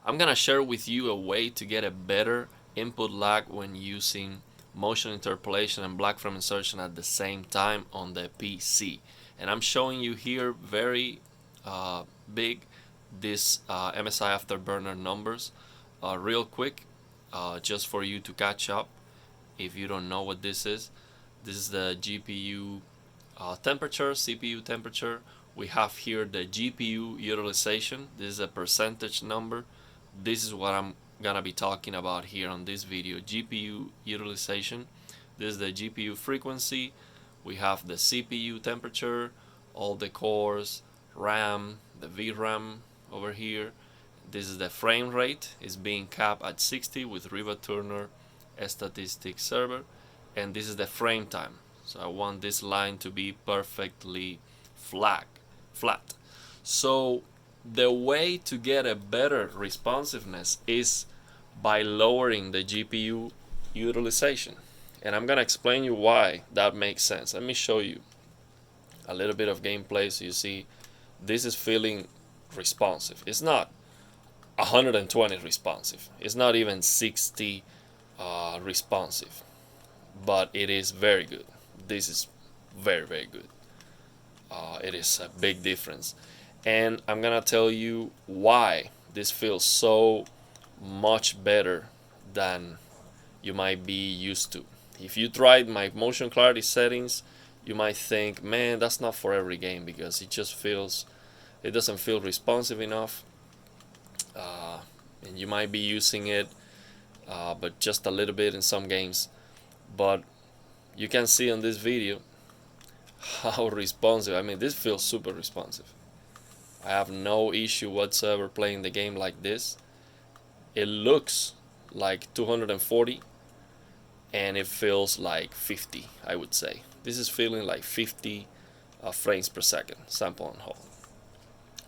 I'm gonna share with you a way to get a better input lag when using motion interpolation and black frame insertion at the same time on the PC. And I'm showing you here very big this MSI Afterburner numbers real quick, just for you to catch up if you don't know what this is. This is the GPU temperature, CPU temperature. We have here the GPU utilization. This is a percentage number. This is what I'm gonna be talking about here on this video. GPU utilization. This is the GPU frequency. We have the CPU temperature, all the cores, RAM, the VRAM over here. This is the frame rate. It's being capped at 60 with Riva Turner statistic server. And this is the frame time. So I want this line to be perfectly flat. So the way to get a better responsiveness is by lowering the GPU utilization. And I'm gonna explain you why that makes sense. Let me show you a little bit of gameplay so you see this is feeling responsive. It's not 120 responsive. It's not even 60 responsive, but it is very good. This is very, very good. It is a big difference. And I'm gonna tell you why this feels so much better than you might be used to. If you tried my motion clarity settings, you might think, man, that's not for every game because it doesn't feel responsive enough. And you might be using it, but just a little bit in some games. But you can see on this video how responsive. I mean, this feels super responsive. I have no issue whatsoever playing the game like this. It looks like 240 and it feels like 50, I would say. This is feeling like 50 frames per second, sample and hold.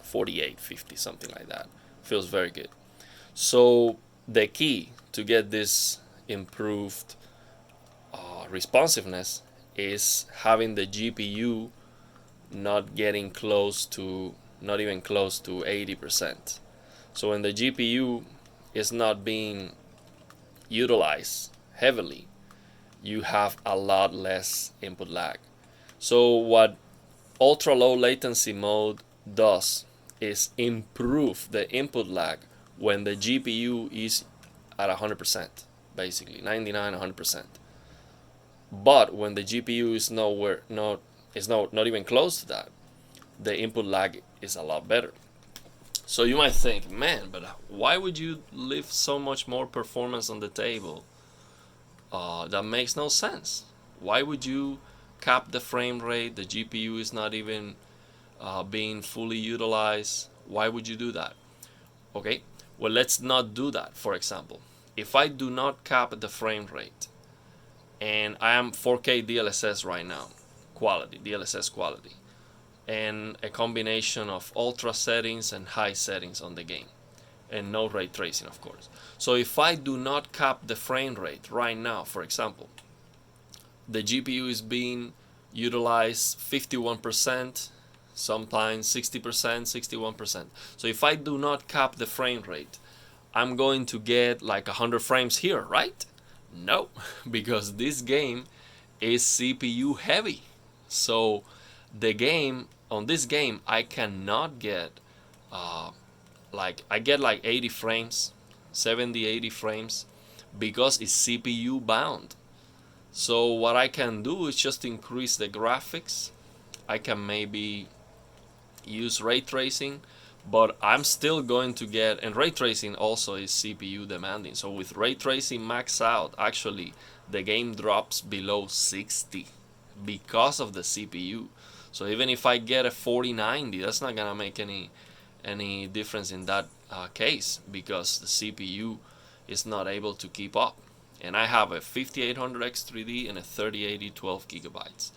48, 50, something like that. Feels very good. So the key to get this improved responsiveness is having the GPU not even close to 80%. So when the GPU is not being utilized heavily, you have a lot less input lag. So what ultra low latency mode does is improve the input lag when the GPU is at 100%, basically 99, 100%. But when the GPU is not even close to that, the input lag is a lot better. So you might think, man, but why would you leave so much more performance on the table? That makes no sense. Why would you cap the frame rate? The GPU is not even being fully utilized. Why would you do that? Okay, well, let's not do that. For example, if I do not cap the frame rate, and I am 4K DLSS right now, DLSS quality, and a combination of ultra settings and high settings on the game, and no ray tracing, of course. So if I do not cap the frame rate right now, for example, the GPU is being utilized 51%, sometimes 60%, 61%. So if I do not cap the frame rate, I'm going to get like 100 frames here, right? No, because this game is CPU heavy. So on this game, I cannot get I get like 80 frames, 70, 80 frames, because it's CPU bound. So what I can do is just increase the graphics. I can maybe use ray tracing, but I'm still going to get, and ray tracing also is CPU demanding. So with ray tracing max out, actually the game drops below 60 because of the CPU. So even if I get a 4090, that's not gonna make any difference in that case, because the CPU is not able to keep up. And I have a 5800 X3D and a 3080 12 gigabytes.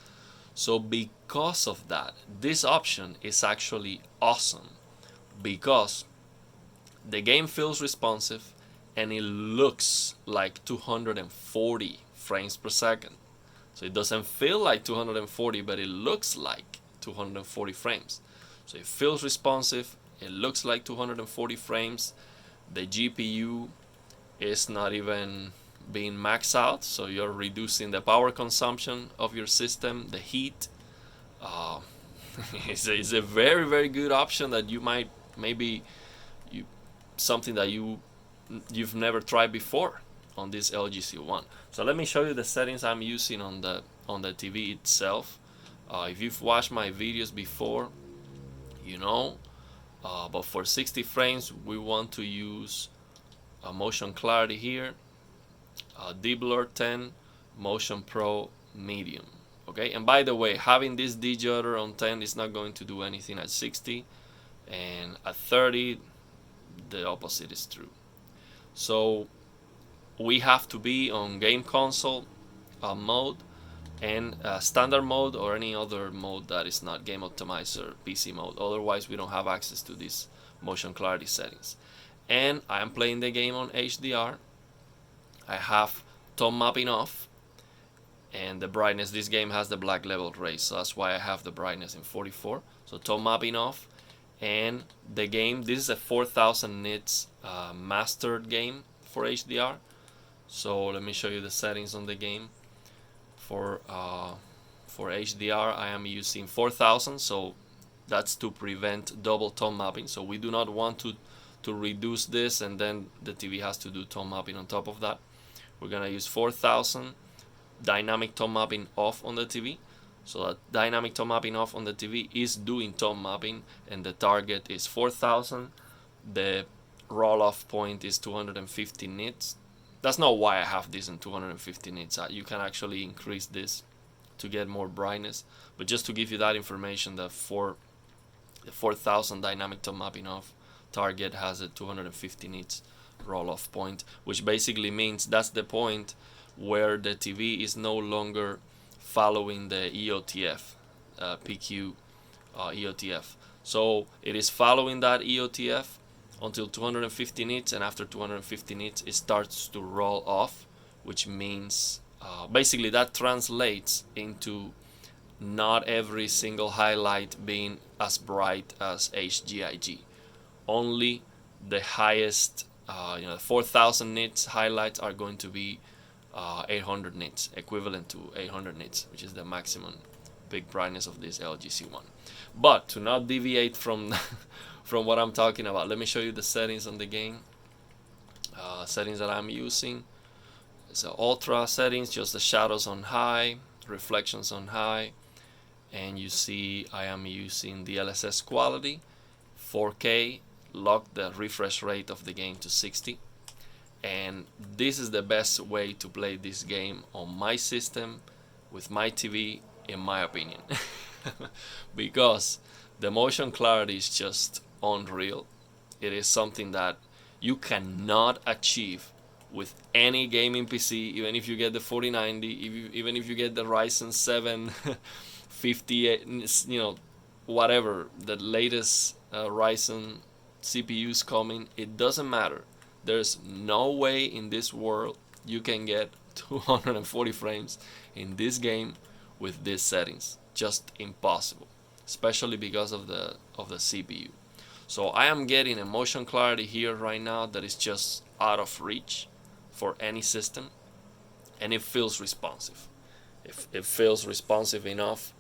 So because of that, this option is actually awesome, because the game feels responsive and it looks like 240 frames per second. So it doesn't feel like 240, but it looks like 240 frames. So it feels responsive, it looks like 240 frames. The GPU is not even being maxed out, so you're reducing the power consumption of your system, the heat. Uh, it's a very, very good option that you might maybe you something that you've never tried before on this LG C1. So let me show you the settings I'm using on the TV itself. If you've watched my videos before, you know, but for 60 frames we want to use motion clarity here, deep blur 10, motion pro medium. Okay, and by the way, having this dejutter on 10 is not going to do anything at 60, and at 30 the opposite is true. So we have to be on game console mode and standard mode or any other mode that is not game optimizer PC mode. Otherwise we don't have access to these motion clarity settings. And I am playing the game on HDR. I have tone mapping off, and the brightness, this game has the black level raised, so that's why I have the brightness in 44. So tone mapping off, and the game, this is a 4000 nits mastered game for HDR. So let me show you the settings on the game. For HDR I am using 4000, so that's to prevent double tone mapping. So we do not want to reduce this and then the TV has to do tone mapping on top of that. We're gonna use 4000, dynamic tone mapping off on the TV. So that dynamic tone mapping off on the TV is doing tone mapping, and the target is 4000. The roll off point is 250 nits. That's not why I have this in 250 nits. You can actually increase this to get more brightness, but just to give you that information, the 4000 dynamic tone mapping off target has a 250 nits roll off point, which basically means that's the point where the TV is no longer following the EOTF, PQ EOTF. So it is following that EOTF until 250 nits, and after 250 nits it starts to roll off, which means basically that translates into not every single highlight being as bright as HGIG. Only the highest 4000 nits highlights are going to be 800 nits, equivalent to 800 nits, which is the maximum peak brightness of this LG C1. But to not deviate from from what I'm talking about, let me show you the settings on the game. Settings that I'm using. So ultra settings, just the shadows on high, reflections on high, and you see I am using the LSS quality, 4K, lock the refresh rate of the game to 60. And this is the best way to play this game on my system with my TV, in my opinion. Because the motion clarity is just unreal. It is something that you cannot achieve with any gaming PC, even if you get the 4090, even if you get the Ryzen 7 58, whatever, the latest Ryzen CPUs coming, it doesn't matter. There's no way in this world you can get 240 frames in this game with these settings. Just impossible, especially because of the CPU. So I am getting a motion clarity here right now that is just out of reach for any system, and it feels responsive. If it feels responsive enough,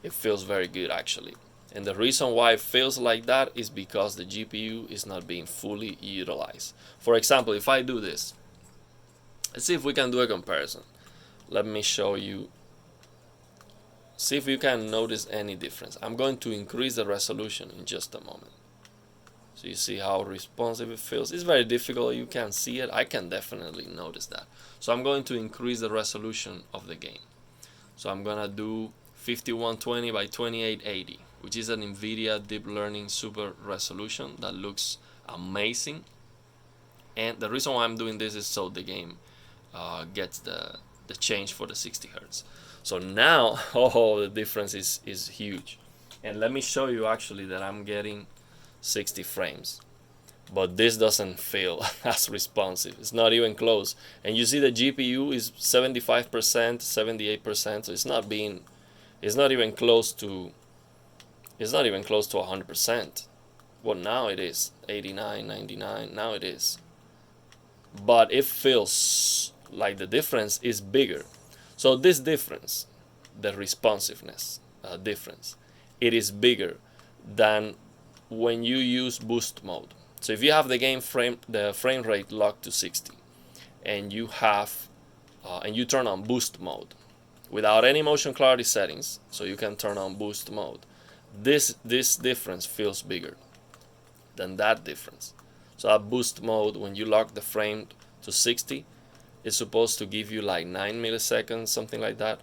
it feels very good actually. And the reason why it feels like that is because the GPU is not being fully utilized. For example, if I do this, let's see if we can do a comparison. Let me show you. See if you can notice any difference. I'm going to increase the resolution in just a moment. So you see how responsive it feels. It's very difficult. You can't see it. I can definitely notice that. So I'm going to increase the resolution of the game. So I'm gonna do 5120 by 2880, which is an NVIDIA Deep Learning Super Resolution that looks amazing. And the reason why I'm doing this is so the game gets the change for the 60 Hertz. So now, oh, the difference is huge. And let me show you actually that I'm getting 60 frames. But this doesn't feel as responsive. It's not even close. And you see the GPU is 75%, 78%, so it's not even close to 100%. Well, now it is 89, 99. Now it is. But it feels like the difference is bigger. So this difference, the responsiveness difference, it is bigger than when you use boost mode. So if you have the frame rate locked to 60, and you turn on boost mode without any motion clarity settings, so you can turn on boost mode, this difference feels bigger than that difference. So that boost mode, when you lock the frame to 60, is supposed to give you like 9 milliseconds, something like that.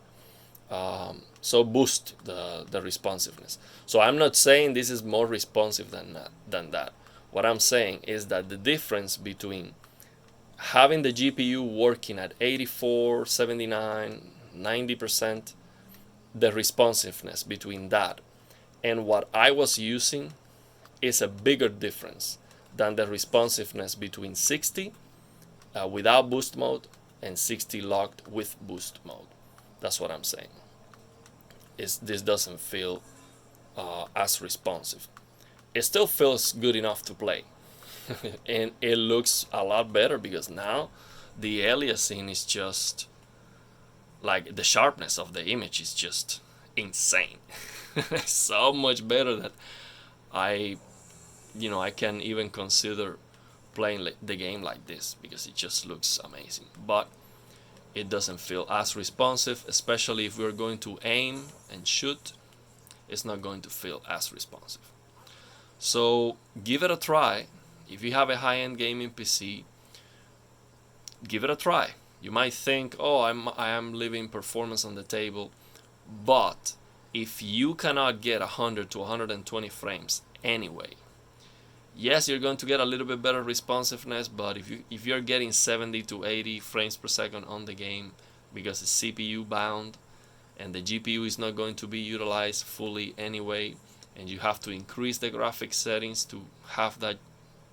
So boost the responsiveness. So I'm not saying this is more responsive than that. What I'm saying is that the difference between having the GPU working at 84, 79, 90%, the responsiveness between that and what I was using is a bigger difference than the responsiveness between 60 without boost mode and 60 locked with boost mode. That's what I'm saying. This doesn't feel as responsive. It still feels good enough to play. And it looks a lot better because now the aliasing is just like the sharpness of the image is just insane. So much better that I can even consider playing the game like this because it just looks amazing. But it doesn't feel as responsive, especially if we're going to aim and shoot. It's not going to feel as responsive. So give it a try. If you have a high-end gaming PC, give it a try. You might think, oh, I am leaving performance on the table, but if you cannot get 100 to 120 frames anyway, yes, you're going to get a little bit better responsiveness, but if you're getting 70 to 80 frames per second on the game because it's CPU bound and the GPU is not going to be utilized fully anyway, and you have to increase the graphics settings to have that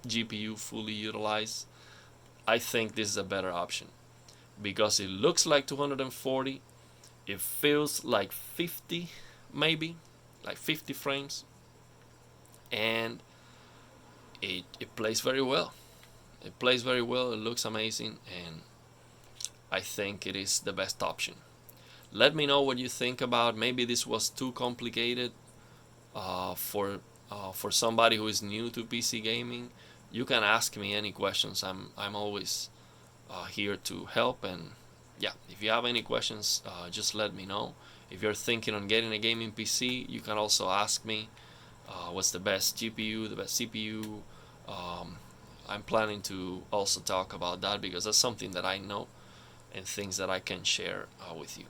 GPU fully utilized, I think this is a better option because it looks like 240, it feels like 50 maybe, like 50 frames, and it plays very well. It plays very well, it looks amazing, and I think it is the best option. Let me know what you think about. Maybe this was too complicated for somebody who is new to PC gaming. You can ask me any questions. I'm always here to help. And yeah, if you have any questions, just let me know. If you're thinking on getting a gaming PC, you can also ask me what's the best GPU, the best CPU. I'm planning to also talk about that because that's something that I know and things that I can share with you.